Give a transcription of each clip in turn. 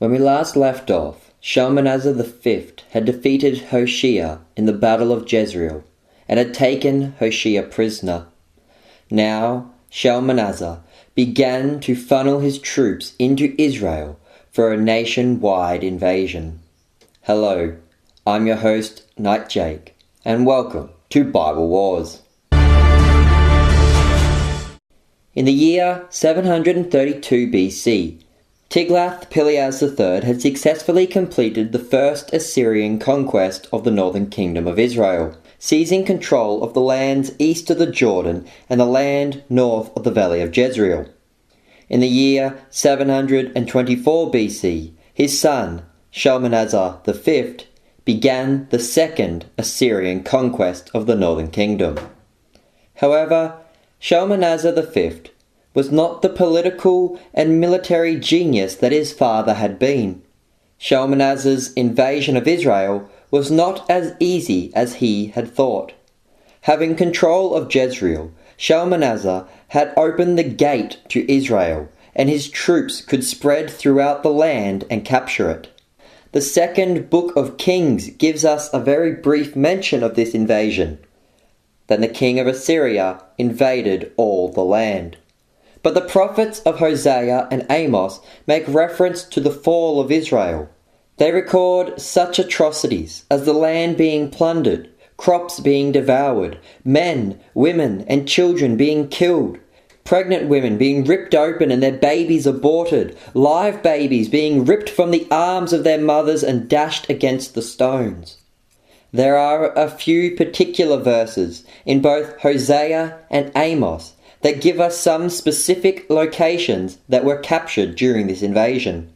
When we last left off, Shalmanezer V had defeated Hosea in the Battle of Jezreel and had taken Hosea prisoner. Now Shalmanezer began to funnel his troops into Israel for a nationwide invasion. Hello, I'm your host, Knight Jake, and welcome to Bible Wars. In the year 732 BC, Tiglath-Pileser III had successfully completed the first Assyrian conquest of the northern kingdom of Israel, seizing control of the lands east of the Jordan and the land north of the valley of Jezreel. In the year 724 BC, his son, Shalmanezer V, began the second Assyrian conquest of the northern kingdom. However, Shalmanezer V was not the political and military genius that his father had been. Shalmanezer's invasion of Israel was not as easy as he had thought. Having control of Jezreel, Shalmanezer had opened the gate to Israel, and his troops could spread throughout the land and capture it. The second book of Kings gives us a very brief mention of this invasion. Then the king of Assyria invaded all the land. But the prophets of Hosea and Amos make reference to the fall of Israel. They record such atrocities as the land being plundered, crops being devoured, men, women, and children being killed, pregnant women being ripped open and their babies aborted, live babies being ripped from the arms of their mothers and dashed against the stones. There are a few particular verses in both Hosea and Amos that give us some specific locations that were captured during this invasion.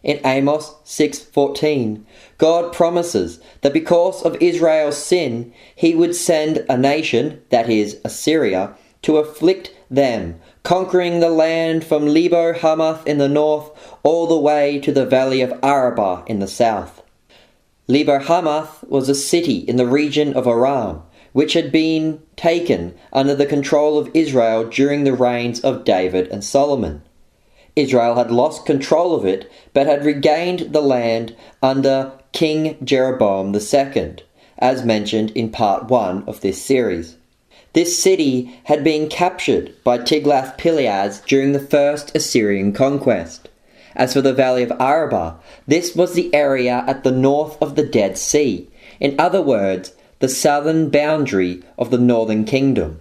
In Amos 6:14, God promises that because of Israel's sin, he would send a nation, that is, Assyria, to afflict them, conquering the land from Lebo Hamath in the north all the way to the valley of Arabah in the south. Lebo Hamath was a city in the region of Aram, which had been taken under the control of Israel during the reigns of David and Solomon. Israel had lost control of it, but had regained the land under King Jeroboam II, as mentioned in part 1 of this series. This city had been captured by Tiglath-Pileser during the first Assyrian conquest. As for the valley of Arabah, this was the area at the north of the Dead Sea, in other words, the southern boundary of the northern kingdom.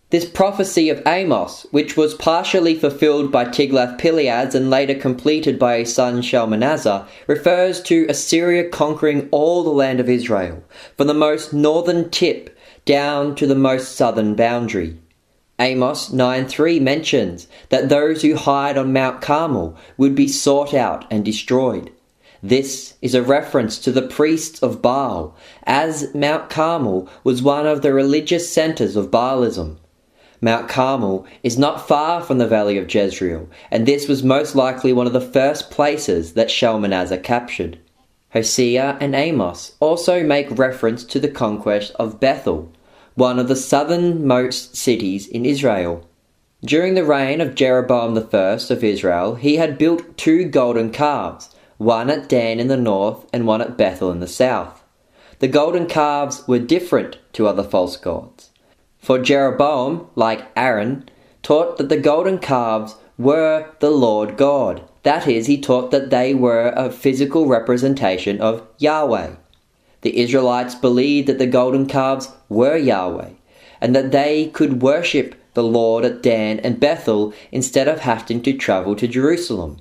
This prophecy of Amos, which was partially fulfilled by Tiglath-Pileser and later completed by his son Shalmanezer, refers to Assyria conquering all the land of Israel, from the most northern tip down to the most southern boundary. Amos 9:3 mentions that those who hide on Mount Carmel would be sought out and destroyed. This is a reference to the priests of Baal, as Mount Carmel was one of the religious centers of Baalism. Mount Carmel is not far from the valley of Jezreel, and this was most likely one of the first places that Shalmanezer captured. Hosea and Amos also make reference to the conquest of Bethel, one of the southernmost cities in Israel. During the reign of Jeroboam I of Israel, he had built 2 golden calves, one at Dan in the north and one at Bethel in the south. The golden calves were different to other false gods. For Jeroboam, like Aaron, taught that the golden calves were the Lord God. That is, he taught that they were a physical representation of Yahweh. The Israelites believed that the golden calves were Yahweh, and that they could worship the Lord at Dan and Bethel instead of having to travel to Jerusalem.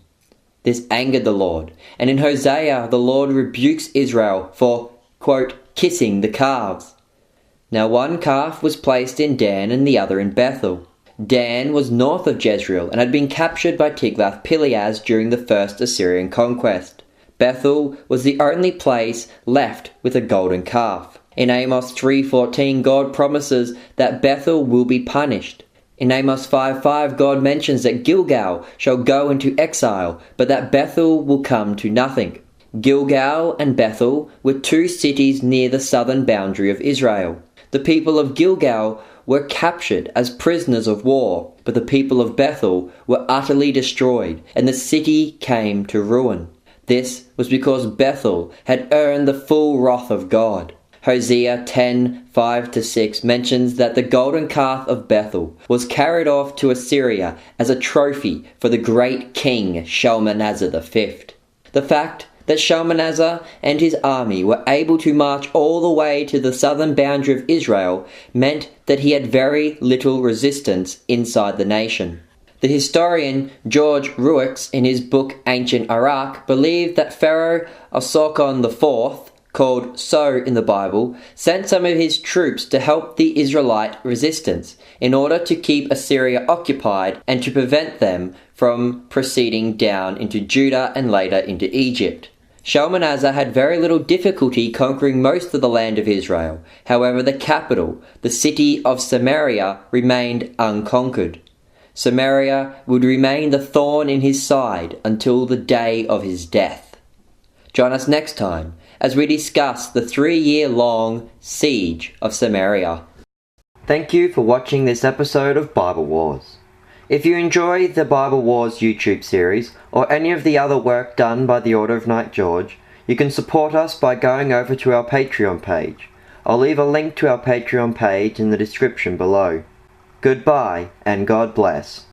This angered the Lord, and in Hosea the Lord rebukes Israel for, quote, kissing the calves. Now one calf was placed in Dan and the other in Bethel. Dan was north of Jezreel and had been captured by Tiglath-Pileser during the first Assyrian conquest. Bethel was the only place left with a golden calf. In Amos 3:14, God promises that Bethel will be punished. In Amos 5:5, God mentions that Gilgal shall go into exile, but that Bethel will come to nothing. Gilgal and Bethel were 2 cities near the southern boundary of Israel. The people of Gilgal were captured as prisoners of war, but the people of Bethel were utterly destroyed, and the city came to ruin. This was because Bethel had earned the full wrath of God. Hosea 10:5-6 mentions that the golden calf of Bethel was carried off to Assyria as a trophy for the great king Shalmanezer V. The fact that Shalmanezer and his army were able to march all the way to the southern boundary of Israel meant that he had very little resistance inside the nation. The historian George Ruix, in his book Ancient Iraq, believed that Pharaoh Assyrian IV, called So in the Bible, sent some of his troops to help the Israelite resistance in order to keep Assyria occupied and to prevent them from proceeding down into Judah and later into Egypt. Shalmanezer had very little difficulty conquering most of the land of Israel. However, the capital, the city of Samaria, remained unconquered. Samaria would remain the thorn in his side until the day of his death. Join us next time as we discuss the 3-year-long siege of Samaria. Thank you for watching this episode of Bible Wars. If you enjoy the Bible Wars YouTube series or any of the other work done by the Order of Knight George, you can support us by going over to our Patreon page. I'll leave a link to our Patreon page in the description below. Goodbye and God bless.